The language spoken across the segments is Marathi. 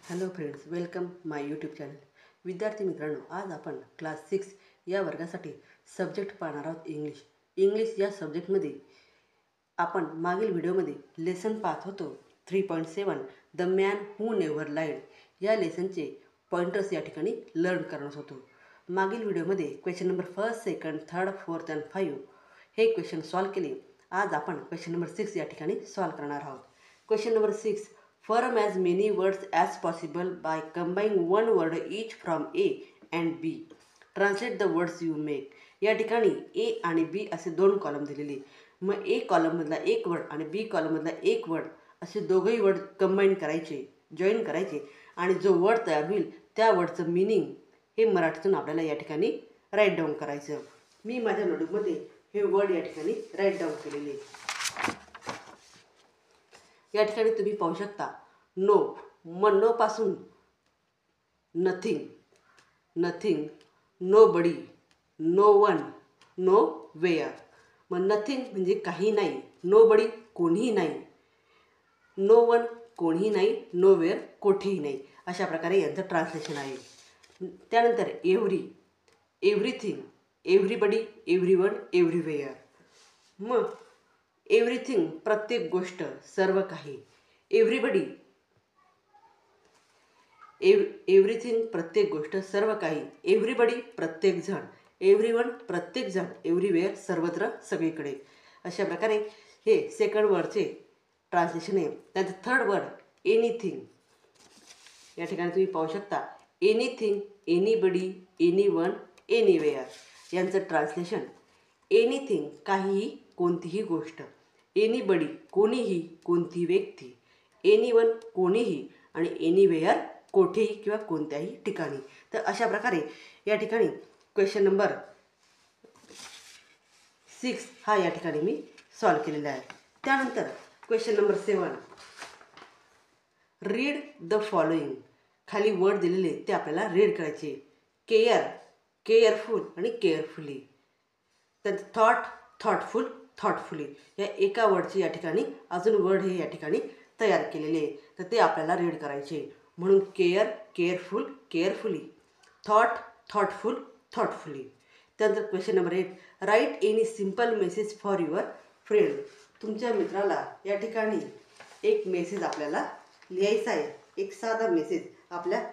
हॅलो फ्रेंड्स, वेलकम माय यूट्यूब चॅनल. विद्यार्थी मित्रांनो, आज आपण क्लास 6 या वर्गासाठी सब्जेक्ट पाहणार आहोत इंग्लिश या सब्जेक्टमध्ये आपण मागील व्हिडिओमध्ये लेसन पाहत होतो 3.7 the man who never lied. या लेसनचे पॉइंटर्स या ठिकाणी लर्न करणार होतो. मागील व्हिडिओमध्ये क्वेश्चन नंबर 1, 2, 3, 4 आणि 5 हे क्वेश्चन सॉल्व केले. आज आपण क्वेश्चन नंबर 6 या ठिकाणी सॉल्व करणार आहोत. Question number 6, form as many words as possible by combining one word each from A and B. Translate the words you make. या ठिकाणी A आणि B असे दोन कॉलम दिलेले. मग A कॉलममधला एक वर्ड आणि B कॉलममधला एक वर्ड असे दोघंही वर्ड कंबाईन करायचे, जॉईन करायचे आणि जो वर्ड तयार होईल त्या वर्डचं मिनिंग हे मराठीतून आपल्याला या ठिकाणी राईट डाऊन करायचं. मी माझ्या नोटबुकमध्ये हे वर्ड या ठिकाणी राईट डाऊन केलेले. या ठिकाणी तुम्ही पाहू शकता नो. मग नो पासून nothing, nothing, nobody, no one, nowhere. मग नथिंग म्हणजे काही नाही, नो बडी कोणीही नाही, नो वन कोणीही नाही, नो वेअर कोठेही नाही. अशा प्रकारे यांचं ट्रान्सलेशन आहे. त्यानंतर every, everything, everybody, everyone, everywhere. मग एव्हरीथिंग प्रत्येक गोष्ट, सर्व काही. एव्हरीबडी, एव्हरीथिंग प्रत्येक गोष्ट, सर्व काही. एव्हरीबडी प्रत्येक जण, एव्हरीवन प्रत्येक जण, एव्हरीवेअर सर्वत्र सगळीकडे. अशा प्रकारे हे सेकंड वर्डचे ट्रान्सलेशन आहे. त्याचं थर्ड वर्ड एनिथिंग. या ठिकाणी तुम्ही पाहू शकता एनिथिंग, एनीबडी, एनीवन, एनीवेअर. यांचं ट्रान्सलेशन एनिथिंग काहीही, कोणतीही गोष्ट. एनीबडी कोणीही, कोणती व्यक्ती. एनीवन कोणीही आणि एनीवेअर कोठेही किंवा कोणत्याही ठिकाणी. तर अशा प्रकारे या ठिकाणी क्वेश्चन नंबर 6 हा या ठिकाणी मी सॉल्व केलेला आहे. त्यानंतर question number 7, read the following. खाली वर्ड दिलेले ते आपल्याला रीड करायचे. केअर, केअरफुल आणि केअरफुली. तर थॉट, थॉटफुल, थॉटफुली. या एका वर्डची या ठिकाणी अजून वर्ड हे या ठिकाणी तयार केलेले आहे. तर ते आपल्याला रीड करायचे. म्हणून care, careful, carefully. Thought, thoughtful, thoughtfully. त्यानंतर question number 8, write any simple message for your friend. तुमच्या मित्राला या ठिकाणी एक मेसेज आपल्याला लिहायचा आहे. एक साधा मेसेज आपल्या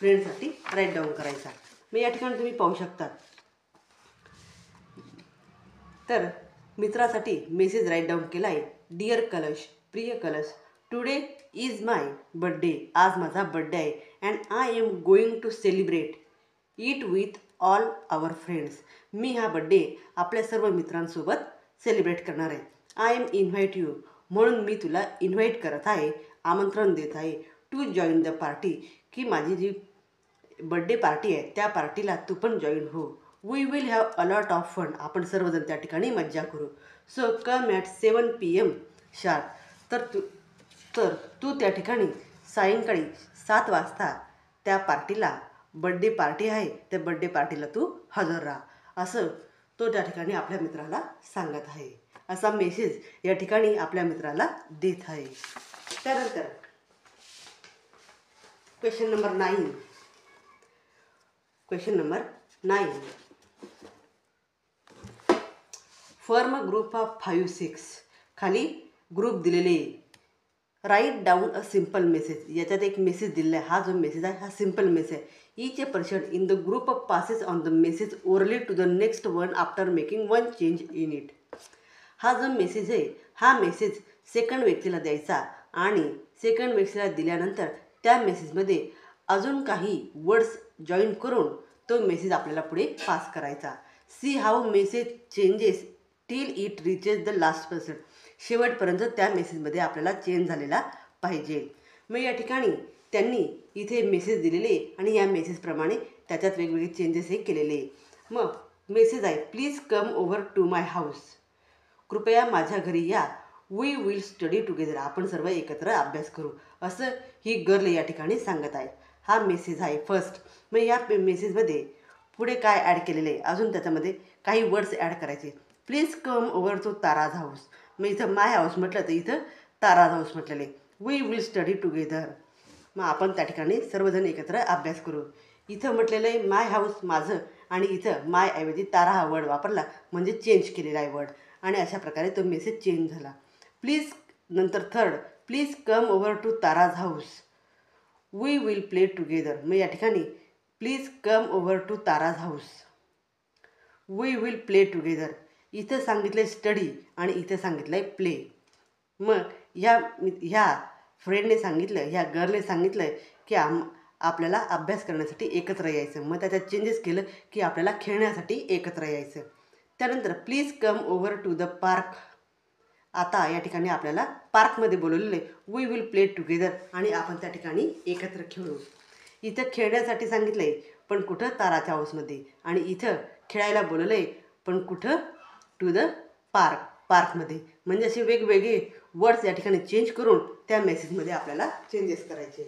फ्रेंडसाठी राईट डाऊन करायचा. मग या ठिकाणी तुम्ही पाहू शकता. तर मित्रासाठी मेसेज राईट डाऊन केला आहे. डिअर कलश, प्रिय कलश, टुडे इज माय बड्डे. आज माझा बड्डे आहे. And I am going to celebrate it with all our friends. मी हा बड्डे आपल्या सर्व मित्रांसोबत सेलिब्रेट करणार आहे. I am invite you. म्हणून मी तुला इन्व्हाइट करत आहे, आमंत्रण देत आहे. टू जॉईन द पार्टी, की माझी जी बड्डे पार्टी आहे त्या पार्टीला तू पण जॉईन हो. We will have a lot of fun. आपण सर्वजण त्या ठिकाणी मज्जा करू. So come at 7 PM sharp. तर तू त्या ठिकाणी सायंकाळी 7 वाजता त्या पार्टीला, बड्डे पार्टी आहे त्या बड्डे पार्टीला तू हजर राहा. असं तो त्या ठिकाणी आपल्या मित्राला सांगत आहे. असा मेसेज या ठिकाणी आपल्या मित्राला देत आहे. त्यानंतर question number 9. Question number 9, form group of 5, 6. खाली ग्रुप दिलेले. Write down a simple message. याच्यात एक मेसेज दिलेला आहे. हा जो मेसेज आहे हा सिम्पल मेसेज आहे. Each a person in the group of passes on the message orally to the next one after making one change in it. हा जो मेसेज आहे हा मेसेज सेकंड व्यक्तीला द्यायचा आणि सेकंड व्यक्तीला दिल्यानंतर त्या मेसेजमध्ये अजून काही वर्ड्स जॉईन करून तो मेसेज आपल्याला पुढे पास करायचा. See how message changes till it reaches the last person. शेवटपर्यंत त्या मेसेजमध्ये आपल्याला चेंज झालेला पाहिजे. मग या ठिकाणी त्यांनी इथे मेसेज दिलेले आणि या मेसेजप्रमाणे त्याच्यात वेगवेगळे चेंजेस हे केलेले. मग मेसेज आहे, please come over to my house. कृपया माझ्या घरी या. We will study together. आपण सर्व एकत्र अभ्यास करू. असं ही गर्ल या ठिकाणी सांगत आहे. हा मेसेज आहे फर्स्ट. मग या मेसेजमध्ये पुढे काय ॲड केलेलं आहे, अजून त्याच्यामध्ये काही वर्ड्स ॲड करायचे. Please come over to Tara's house. मग इथं माय हाऊस म्हटलं तर इथं ताराज हाऊस म्हटलेले. We will study together. मग आपण त्या ठिकाणी सर्वजण एकत्र अभ्यास करू. इथं म्हटलेलं आहे माय हाऊस माझं आणि इथं माय ऐवजी तारा हा वर्ड वापरला म्हणजे चेंज केलेला आहे वर्ड आणि अशा प्रकारे तो मेसेज चेंज झाला. प्लीज नंतर third please come over to Tara's house we will play together. मग या ठिकाणी please come over to Tara's house we will play together. इथं सांगितलं आहे स्टडी आणि इथं सांगितलं आहे प्ले. मग ह्या फ्रेंडने सांगितलं ह्या गर्लने सांगितलं की आपल्याला अभ्यास करण्यासाठी एकत्र यायचं. मग त्याच्यात चेंजेस केलं की आपल्याला खेळण्यासाठी एकत्र यायचं. त्यानंतर please come over to the park. आता या ठिकाणी आपल्याला पार्कमध्ये बोलवलेलं आहे वी विल प्ले टुगेदर आणि आपण त्या ठिकाणी एकत्र खेळू. इथं खेळण्यासाठी सांगितलं आहे पण कुठं ताराच्या हाऊसमध्ये आणि इथं खेळायला बोलवलं आहे पण कुठं टू द पार्कमध्ये. म्हणजे असे वेगवेगळे वर्ड्स या ठिकाणी चेंज करून त्या मेसेजमध्ये आपल्याला चेंजेस करायचे.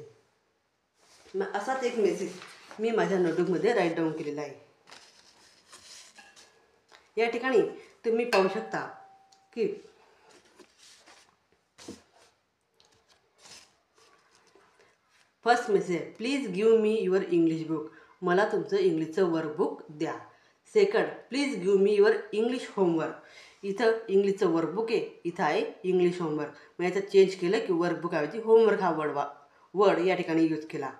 मग असाच एक मेसेज मी माझ्या नोटबुकमध्ये राईट डाऊन केलेला आहे. या ठिकाणी तुम्ही पाहू शकता की first message please give me your English book. मला तुमचं इंग्लिशचं वर्कबुक द्या. Second please give me your English homework. इथं इंग्लिशचं वर्कबुक आहे इथं आहे इंग्लिश होमवर्क. मग याच्यात चेंज केलं की वर्कबुकऐवजी होमवर्क हा वर्ड या ठिकाणी यूज केला.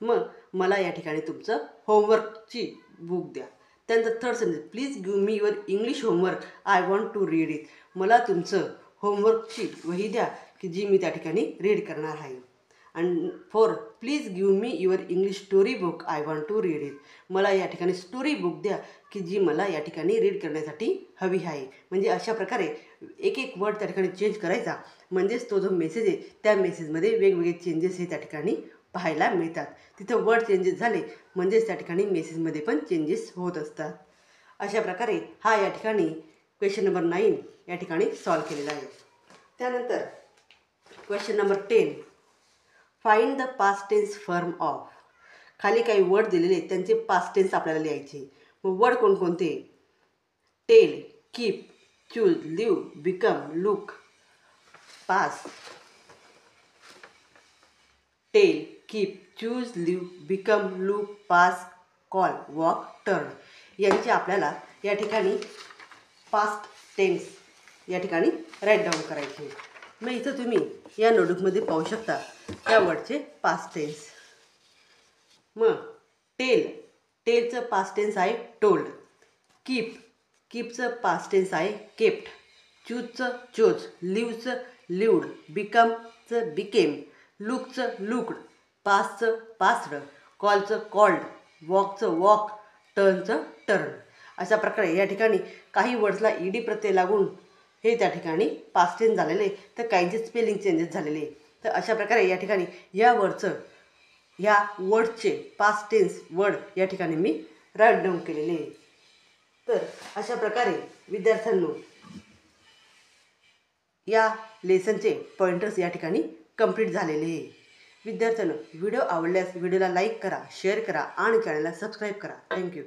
मग मला या ठिकाणी तुमचं होमवर्कची बुक द्या. त्यानंतर third sentence please give me your English homework I want to read it. मला तुमचं होमवर्कची वही द्या की जी मी त्या ठिकाणी रीड करणार आहे. आणि fourth please give me your English story book I want to read it. मला या ठिकाणी स्टोरी बुक द्या की जी मला या ठिकाणी रीड करण्यासाठी हवी आहे. म्हणजे अशा प्रकारे एक एक वर्ड त्या ठिकाणी चेंज करायचा म्हणजेच तो जो मेसेज आहे त्या मेसेजमध्ये वेगवेगळे चेंजेस हे त्या ठिकाणी पाहायला मिळतात. तिथं वर्ड चेंजेस झाले म्हणजेच त्या ठिकाणी मेसेजमध्ये पण चेंजेस होत असतात. अशा प्रकारे हा या ठिकाणी क्वेश्चन नंबर 9 या ठिकाणी सॉल्व केलेला आहे. त्यानंतर question number 10 find the past tense form of. खाली काही वर्ड दिलेले त्यांचे पास्ट टेन्स आपल्याला लिहायचे. मग वर्ड कोणकोणते tell keep choose live become look pass. Tell keep choose live become look pass call walk turn यांचे आपल्याला या ठिकाणी पास्ट टेन्स या ठिकाणी राईट डाऊन करायचे. मग इथं तुम्ही या नोटबुकमध्ये पाहू शकता त्या वर्डचे पास्ट टेन्स. मग टेलचं पास्ट टेन्स आहे टोल्ड. कीपचं पास्ट टेन्स आहे केप्ट. चूजचं चोज. लिव्हचं लिव्ड. बिकमचं बिकेम. लुकचं लुक्ड. पासचं पास्ड. कॉलचं कॉल्ड. वॉकचं वॉक. टर्नचं टर्न. अशा प्रकारे या ठिकाणी काही वर्ड्सला ईडी प्रत्यय लागून हे त्या ठिकाणी पास्ट टेन्स झालेले तर काहींचे स्पेलिंग चेंजेस झालेले. तर अशा प्रकारे या ठिकाणी या वर्डचे पास्ट टेन्स वर्ड या ठिकाणी मी राईट डाऊन केलेले. तर अशा प्रकारे विद्यार्थ्यांनो या लेसनचे पॉइंटर्स या ठिकाणी कंप्लीट झालेले आहे. विद्यार्थ्यांनो व्हिडिओ आवडल्यास व्हिडिओला लाईक करा, शेअर करा आणि चॅनलला सबस्क्राईब करा. थँक्यू.